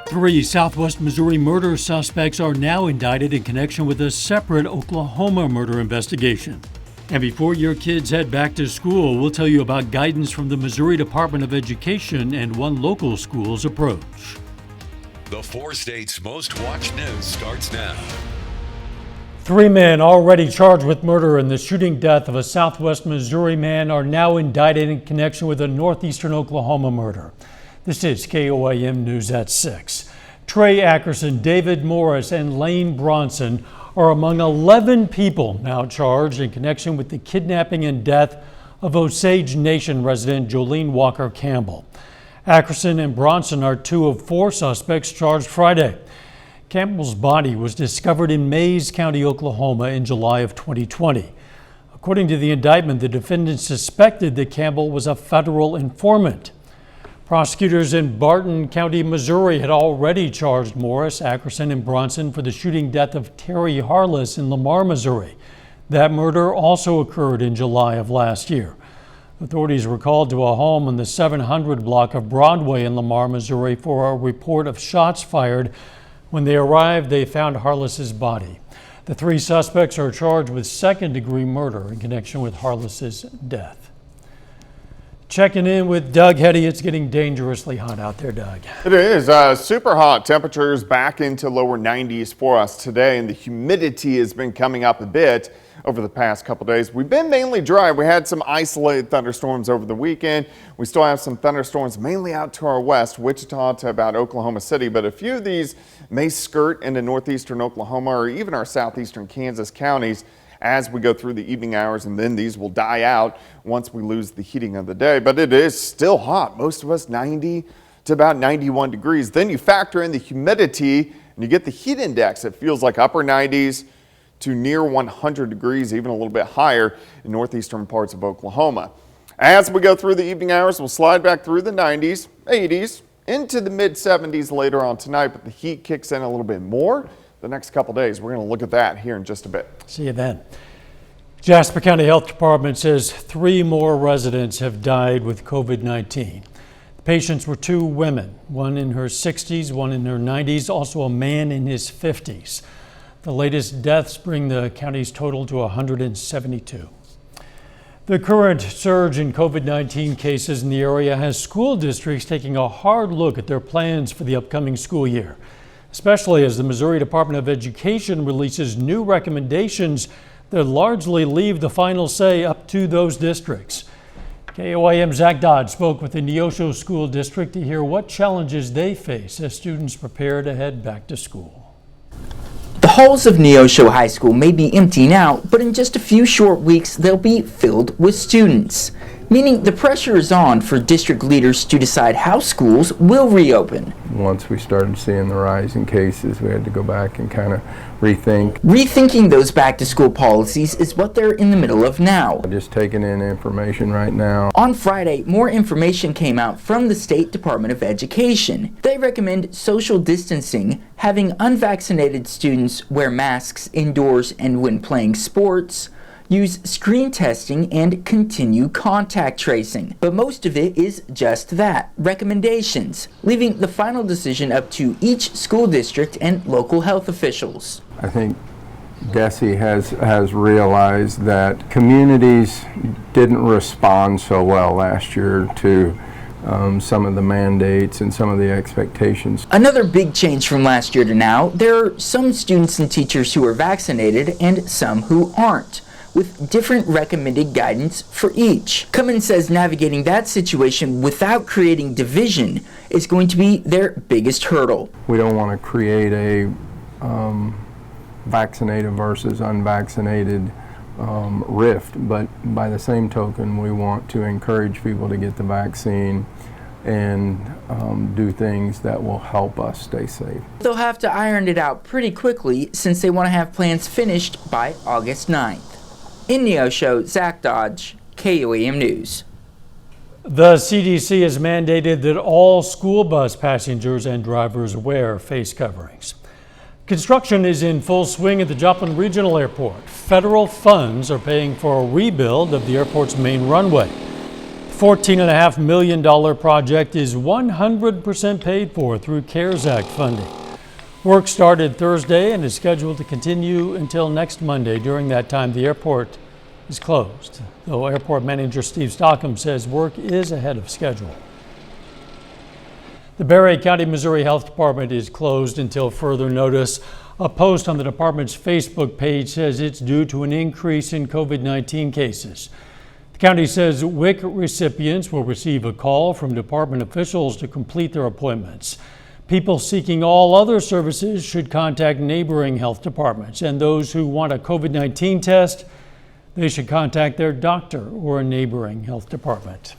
Three Southwest Missouri murder suspects are now indicted in connection with a separate Oklahoma murder investigation. And before your kids head back to school, we'll tell you about guidance from the Missouri Department of Education and one local school's approach. The four states' most watched news starts now. Three men already charged with murder in the shooting death of a Southwest Missouri man are now indicted in connection with a northeastern Oklahoma murder. This is KOAM News at 6. Trey Ackerson, David Morris, and Lane Bronson are among 11 people now charged in connection with the kidnapping and death of Osage Nation resident Jolene Walker Campbell. Ackerson and Bronson are two of four suspects charged Friday. Campbell's body was discovered in Mayes County, Oklahoma in July of 2020. According to the indictment, the defendant suspected that Campbell was a federal informant. Prosecutors in Barton County, Missouri had already charged Morris, Ackerson, and Bronson for the shooting death of Terry Harless in Lamar, Missouri. That murder also occurred in July of last year. Authorities were called to a home on the 700 block of Broadway in Lamar, Missouri for a report of shots fired. When they arrived, they found Harless's body. The three suspects are charged with second-degree murder in connection with Harless's death. Checking in with Doug Heddy. It's getting dangerously hot out there, Doug. It is super hot. Temperatures back into lower 90s for us today, and the humidity has been coming up a bit over the past couple days. We've been mainly dry. We had some isolated thunderstorms over the weekend. We still have some thunderstorms mainly out to our west, Wichita to about Oklahoma City, but a few of these may skirt into northeastern Oklahoma or even our southeastern Kansas counties as we go through the evening hours, and then these will die out once we lose the heating of the day. But it is still hot. Most of us 90 to about 91 degrees. Then you factor in the humidity and you get the heat index. It feels like upper 90s to near 100 degrees, even a little bit higher in northeastern parts of Oklahoma. As we go through the evening hours, we'll slide back through the 90s, 80s, into the mid 70s later on tonight, but the heat kicks in a little bit more the next couple days. We're going to look at that here in just a bit. See you then. Jasper County Health Department says 3 more residents have died with COVID-19. The patients were 2 women, one in her 60s, one in her 90s, also a man in his 50s. The latest deaths bring the county's total to 172. The current surge in COVID-19 cases in the area has school districts taking a hard look at their plans for the upcoming school year, especially as the Missouri Department of Education releases new recommendations that largely leave the final say up to those districts. KOAM Zach Dodge spoke with the Neosho School District to hear what challenges they face as students prepare to head back to school. The halls of Neosho High School may be emptying out, but in just a few short weeks they'll be filled with students, meaning the pressure is on for district leaders to decide how schools will reopen. Once we started seeing the rise in cases, we had to go back and kind of rethink. Rethinking those back-to-school policies is what they're in the middle of now. Just taking in information right now. On Friday, more information came out from the State Department of Education. They recommend social distancing, having unvaccinated students wear masks indoors and when playing sports, use screen testing, and continue contact tracing. But most of it is just that, recommendations, leaving the final decision up to each school district and local health officials. I think DESE has realized that communities didn't respond so well last year to some of the mandates and some of the expectations. Another big change from last year to now, there are some students and teachers who are vaccinated and some who aren't, with different recommended guidance for each. Cummins says navigating that situation without creating division is going to be their biggest hurdle. We don't want to create a vaccinated versus unvaccinated rift, but by the same token, we want to encourage people to get the vaccine and do things that will help us stay safe. They'll have to iron it out pretty quickly since they want to have plans finished by August 9th. In Neosho, Zach Dodge, KOAM News. The CDC has mandated that all school bus passengers and drivers wear face coverings. Construction is in full swing at the Joplin Regional Airport. Federal funds are paying for a rebuild of the airport's main runway. The $14.5 million project is 100% paid for through CARES Act funding. Work started Thursday and is scheduled to continue until next Monday. During that time, the airport is closed, though airport manager Steve Stockham says work is ahead of schedule. The Barry County, Missouri Health Department is closed until further notice. A post on the department's Facebook page says it's due to an increase in COVID-19 cases. The county says WIC recipients will receive a call from department officials to complete their appointments. People seeking all other services should contact neighboring health departments, and those who want a COVID-19 test, they should contact their doctor or a neighboring health department.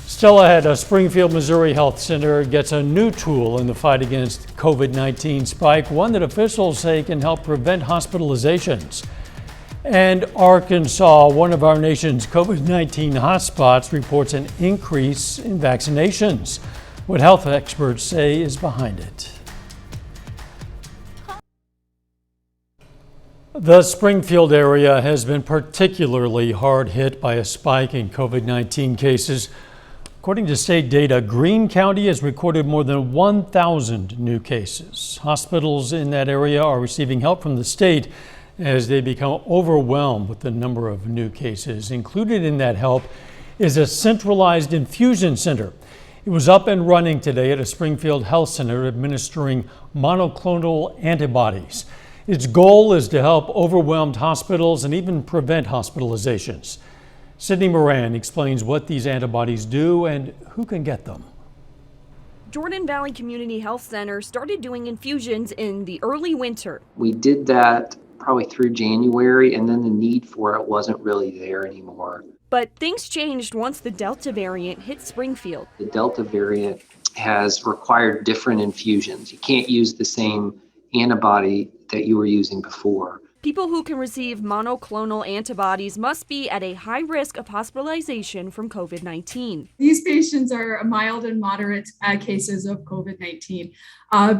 Still ahead, a Springfield, Missouri health center gets a new tool in the fight against COVID-19 spike, one that officials say can help prevent hospitalizations. And Arkansas, one of our nation's COVID-19 hotspots, reports an increase in vaccinations. What health experts say is behind it. The Springfield area has been particularly hard hit by a spike in COVID-19 cases. According to state data, Greene County has recorded more than 1,000 new cases. Hospitals in that area are receiving help from the state as they become overwhelmed with the number of new cases. Included in that help is a centralized infusion center. It was up and running today at a Springfield Health Center administering monoclonal antibodies. Its goal is to help overwhelmed hospitals and even prevent hospitalizations. Sydney Moran explains what these antibodies do and who can get them. Jordan Valley Community Health Center started doing infusions in the early winter. We did that probably through January, and then the need for it wasn't really there anymore. But things changed once the Delta variant hit Springfield. The Delta variant has required different infusions. You can't use the same antibody that you were using before. People who can receive monoclonal antibodies must be at a high risk of hospitalization from COVID-19. These patients are mild and moderate cases of COVID-19.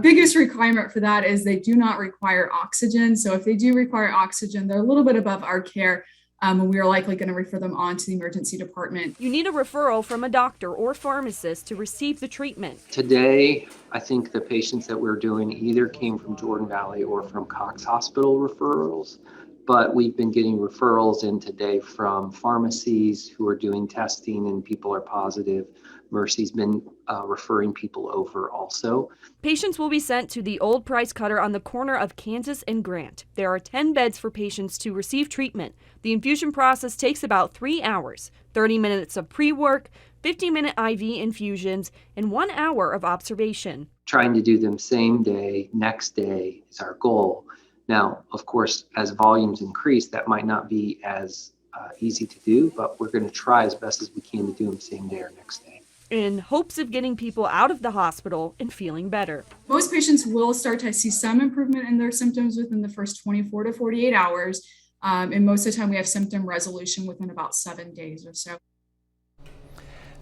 Biggest requirement for that is they do not require oxygen. So if they do require oxygen, they're a little bit above our care. And we are likely going to refer them on to the emergency department. You need a referral from a doctor or pharmacist to receive the treatment. Today, I think the patients that we're doing either came from Jordan Valley or from Cox Hospital referrals, but we've been getting referrals in today from pharmacies who are doing testing and people are positive. Mercy's been referring people over also. Patients will be sent to the old Price Cutter on the corner of Kansas and Grant. There are 10 beds for patients to receive treatment. The infusion process takes about 3 hours, 30 minutes of pre-work, 50-minute IV infusions, and 1 hour of observation. Trying to do them same day, next day is our goal. Now, of course, as volumes increase, that might not be as easy to do, but we're going to try as best as we can to do them same day or next day, in hopes of getting people out of the hospital and feeling better. Most patients will start to see some improvement in their symptoms within the first 24 to 48 hours. And most of the time we have symptom resolution within about 7 days or so.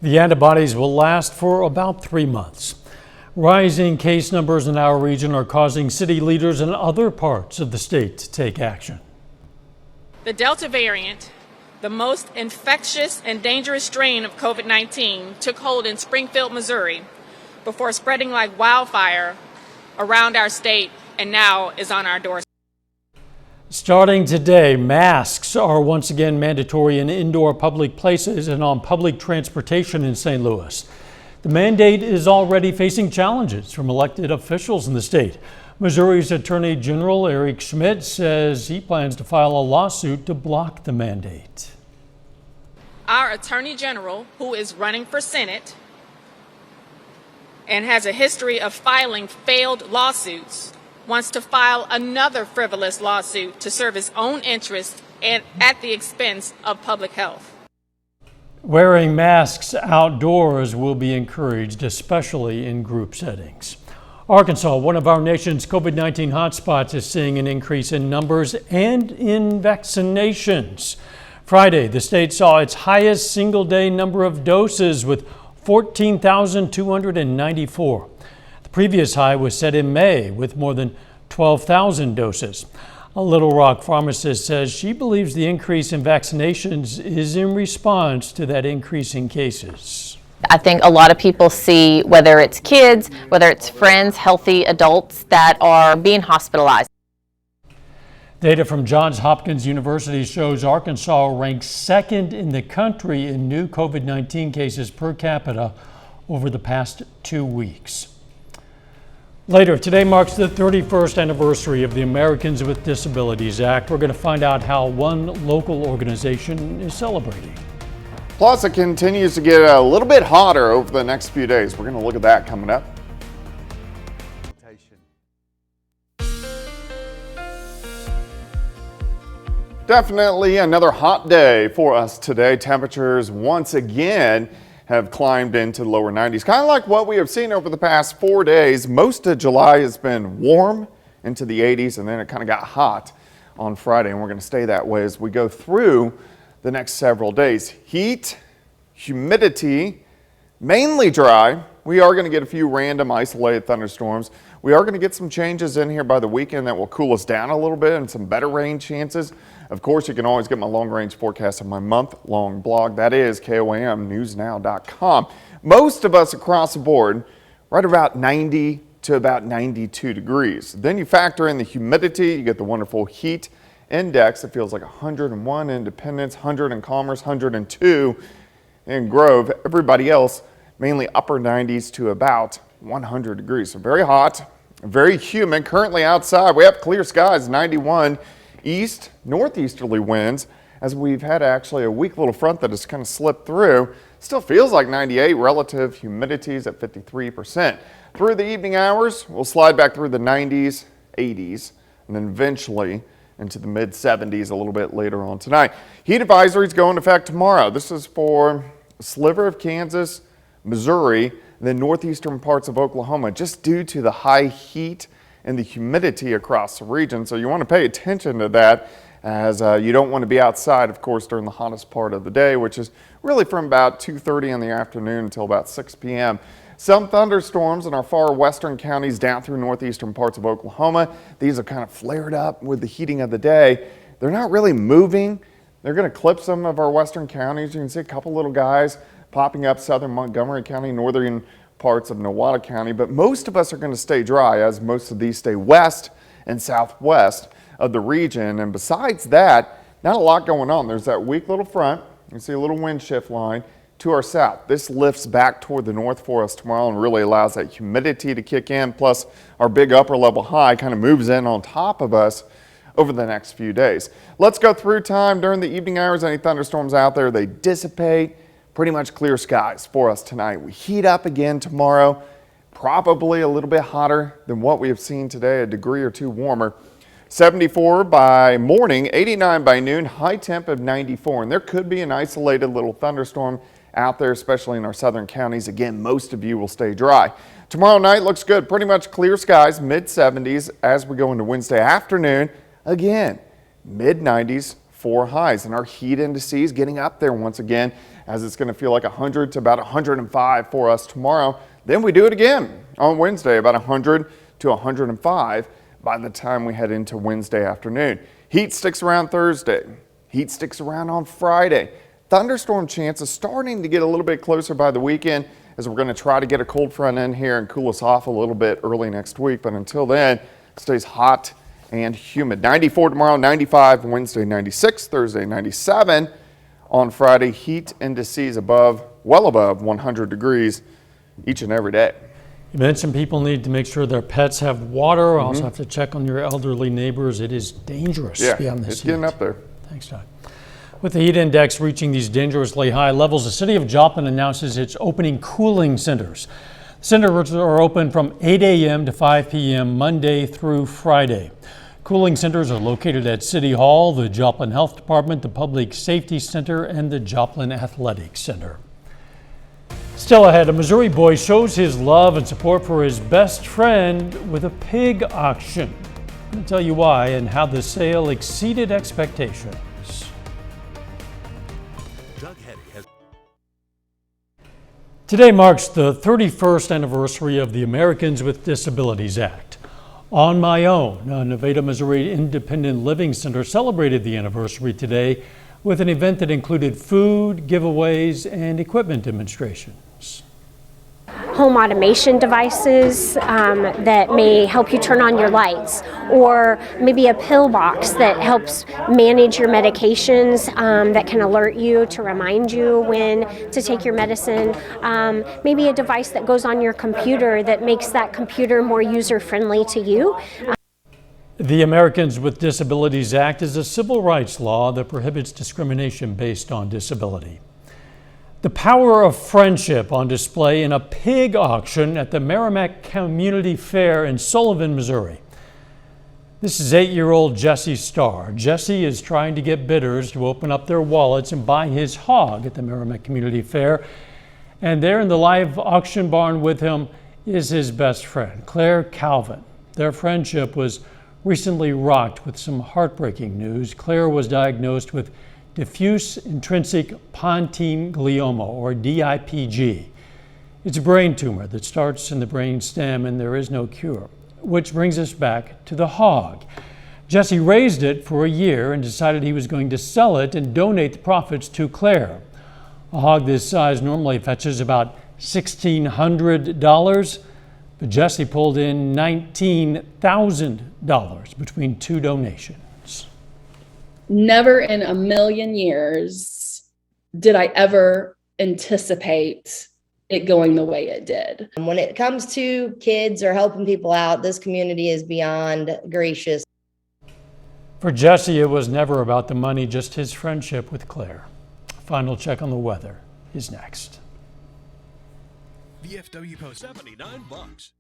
The antibodies will last for about 3 months. Rising case numbers in our region are causing city leaders in other parts of the state to take action. The Delta variant, the most infectious and dangerous strain of COVID-19, took hold in Springfield, Missouri, before spreading like wildfire around our state and now is on our doorstep. Starting today, masks are once again mandatory in indoor public places and on public transportation in St. Louis. The mandate is already facing challenges from elected officials in the state. Missouri's Attorney General Eric Schmidt says he plans to file a lawsuit to block the mandate. Our Attorney General, who is running for Senate and has a history of filing failed lawsuits, wants to file another frivolous lawsuit to serve his own interests and at the expense of public health. Wearing masks outdoors will be encouraged, especially in group settings. Arkansas, one of our nation's COVID-19 hotspots, is seeing an increase in numbers and in vaccinations. Friday, the state saw its highest single-day number of doses with 14,294. The previous high was set in May with more than 12,000 doses. A Little Rock pharmacist says she believes the increase in vaccinations is in response to that increase in cases. I think a lot of people see, whether it's kids, whether it's friends, healthy adults that are being hospitalized. Data from Johns Hopkins University shows Arkansas ranks second in the country in new COVID-19 cases per capita over the past 2 weeks. Later, today marks the 31st anniversary of the Americans with Disabilities Act. We're going to find out how one local organization is celebrating. Plus, it continues to get a little bit hotter over the next few days. We're going to look at that coming up. Definitely another hot day for us today. Temperatures once again have climbed into the lower 90s, kind of like what we have seen over the past 4 days. Most of July has been warm into the 80s, and then it kind of got hot on Friday, and we're going to stay that way as we go through the next several days. Heat, humidity, mainly dry. We are going to get a few random isolated thunderstorms. We are going to get some changes in here by the weekend that will cool us down a little bit and some better rain chances. Of course, you can always get my long-range forecast on my month-long blog. That is KOAMnewsnow.com. Most of us across the board, right about 90 to about 92 degrees. Then you factor in the humidity, you get the wonderful heat index. It feels like 101 in Independence, 100 in Commerce, 102 in Grove. Everybody else, mainly upper 90s to about 100 degrees. So very hot, very humid. Currently outside, we have clear skies, 91 east, northeasterly winds, as we've had actually a weak little front that has kind of slipped through. Still feels like 98, relative humidities at 53%. Through the evening hours, we'll slide back through the 90s, 80s, and then eventually into the mid 70s a little bit later on tonight. Heat advisories go into effect tomorrow. This is for a sliver of Kansas, Missouri, and then northeastern parts of Oklahoma, just due to the high heat and the humidity across the region. So you want to pay attention to that, as you don't want to be outside, of course, during the hottest part of the day, which is really from about 2:30 in the afternoon until about 6 p.m. Some thunderstorms in our far western counties down through northeastern parts of Oklahoma. These are kind of flared up with the heating of the day. They're not really moving. They're going to clip some of our western counties. You can see a couple little guys popping up southern Montgomery County, northern parts of Nowata County, but most of us are going to stay dry, as most of these stay west and southwest of the region. And besides that, not a lot going on. There's that weak little front. You can see a little wind shift line to our south. This lifts back toward the north for us tomorrow and really allows that humidity to kick in, plus our big upper level high kind of moves in on top of us over the next few days. Let's go through time during the evening hours. Any thunderstorms out there, they dissipate. Pretty much clear skies for us tonight. We heat up again tomorrow, probably a little bit hotter than what we have seen today, a degree or two warmer. 74 by morning, 89 by noon, high temp of 94. And there could be an isolated little thunderstorm out there, especially in our southern counties. Again, most of you will stay dry. Tomorrow night looks good, pretty much clear skies, mid 70s as we go into Wednesday afternoon. Again, mid 90s for highs, and our heat indices getting up there once again, as it's going to feel like 100 to about 105 for us tomorrow. Then we do it again on Wednesday, about 100 to 105 by the time we head into Wednesday afternoon. Heat sticks around Thursday. Heat sticks around on Friday. Thunderstorm chances starting to get a little bit closer by the weekend, as we're going to try to get a cold front in here and cool us off a little bit early next week. But until then, it stays hot and humid. 94 tomorrow, 95 Wednesday, 96 Thursday, 97 on Friday. Heat indices well above 100 degrees each and every day. You mentioned people need to make sure their pets have water. Also have to check on your elderly neighbors. It is dangerous to be on this it's heat. getting up there. Thanks, Doug. With the heat index reaching these dangerously high levels, the city of Joplin announces it's opening cooling centers. Centers are open from 8 a.m. to 5 p.m. Monday through Friday. Cooling centers are located at City Hall, the Joplin Health Department, the Public Safety Center, and the Joplin Athletic Center. Still ahead, a Missouri boy shows his love and support for his best friend with a pig auction. I'm going to tell you why and how the sale exceeded expectations. Today marks the 31st anniversary of the Americans with Disabilities Act. On My Own, a Nevada, Missouri Independent Living Center celebrated the anniversary today with an event that included food, giveaways, and equipment demonstrations. Home automation devices that may help you turn on your lights, or maybe a pill box that helps manage your medications, that can alert you to remind you when to take your medicine. Maybe a device that goes on your computer that makes that computer more user-friendly to you. The Americans with Disabilities Act is a civil rights law that prohibits discrimination based on disability. The power of friendship on display in a pig auction at the Merrimack Community Fair in Sullivan, Missouri. This is 8-year-old Jesse Starr. Jesse is trying to get bidders to open up their wallets and buy his hog at the Merrimack Community Fair. And there in the live auction barn with him is his best friend, Claire Calvin. Their friendship was recently rocked with some heartbreaking news. Claire was diagnosed with diffuse intrinsic pontine glioma, or DIPG. It's a brain tumor that starts in the brain stem and there is no cure. Which brings us back to the hog. Jesse raised it for a year and decided he was going to sell it and donate the profits to Claire. A hog this size normally fetches about $1,600, but Jesse pulled in $19,000 between two donations. Never in a million years did I ever anticipate it going the way it did. When it comes to kids or helping people out, this community is beyond gracious. For Jesse, it was never about the money, just his friendship with Claire. Final check on the weather is next. VFW Post $79.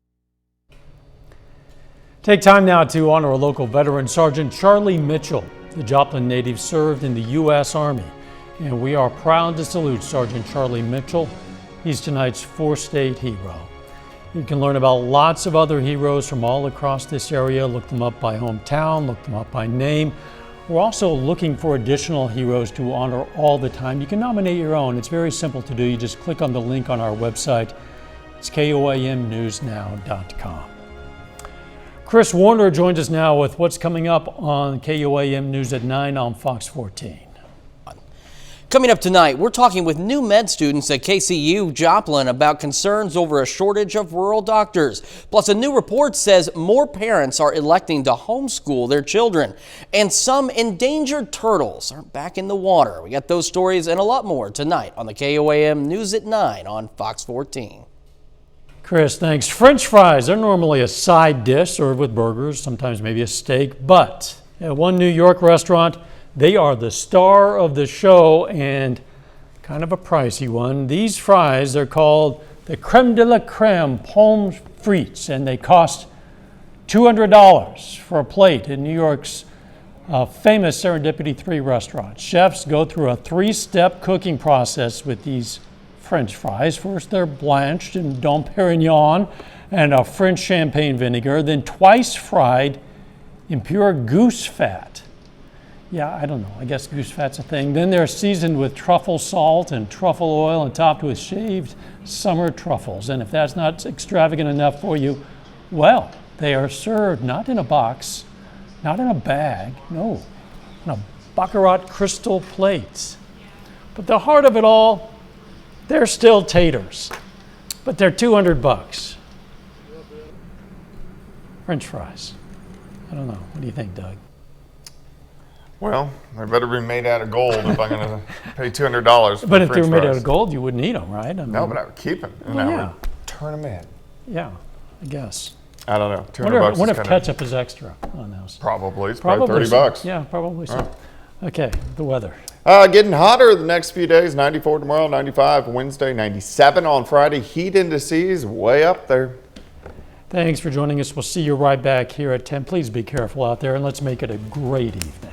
Take time now to honor a local veteran, Sergeant Charlie Mitchell. The Joplin native served in the U.S. Army, and we are proud to salute Sergeant Charlie Mitchell. He's tonight's four-state hero. You can learn about lots of other heroes from all across this area. Look them up by hometown, look them up by name. We're also looking for additional heroes to honor all the time. You can nominate your own. It's very simple to do. You just click on the link on our website. It's KOAMnewsnow.com. Chris Warner joins us now with what's coming up on KOAM News at 9 on Fox 14. Coming up tonight, we're talking with new med students at KCU Joplin about concerns over a shortage of rural doctors. Plus, a new report says more parents are electing to homeschool their children. And some endangered turtles are back in the water. We got those stories and a lot more tonight on the KOAM News at 9 on Fox 14. Chris, thanks. French fries are normally a side dish served with burgers, sometimes maybe a steak, but at one New York restaurant, they are the star of the show and kind of a pricey one. These fries are called the creme de la creme pommes frites, and they cost $200 for a plate in New York's famous Serendipity 3 restaurant. Chefs go through a 3-step cooking process with these French fries. First, they're blanched in Dom Perignon and a French champagne vinegar, then twice fried in pure goose fat. Yeah, I don't know. I guess goose fat's a thing. Then they're seasoned with truffle salt and truffle oil and topped with shaved summer truffles. And if that's not extravagant enough for you, well, they are served not in a box, not in a bag, no, in a Baccarat crystal plate. But the heart of it all, they're still taters, but they're $200. French fries. I don't know. What do you think, Doug? Well, they better be made out of gold if I'm going to pay $200 for But if they French were made fries. out of gold, you wouldn't eat them, right? I mean, No, but I would keep them and Well, I yeah. would turn them in. Yeah, I guess. I don't know. $200 Wonder is if kinda- ketchup is extra on those. Probably. It's probably $30. So. Yeah, probably so. Okay, the weather. Getting hotter the next few days. 94 tomorrow, 95 Wednesday, 97 on Friday. Heat indices way up there. Thanks for joining us. We'll see you right back here at 10. Please be careful out there, and let's make it a great evening.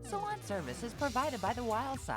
Salon service is provided by the Wild Side.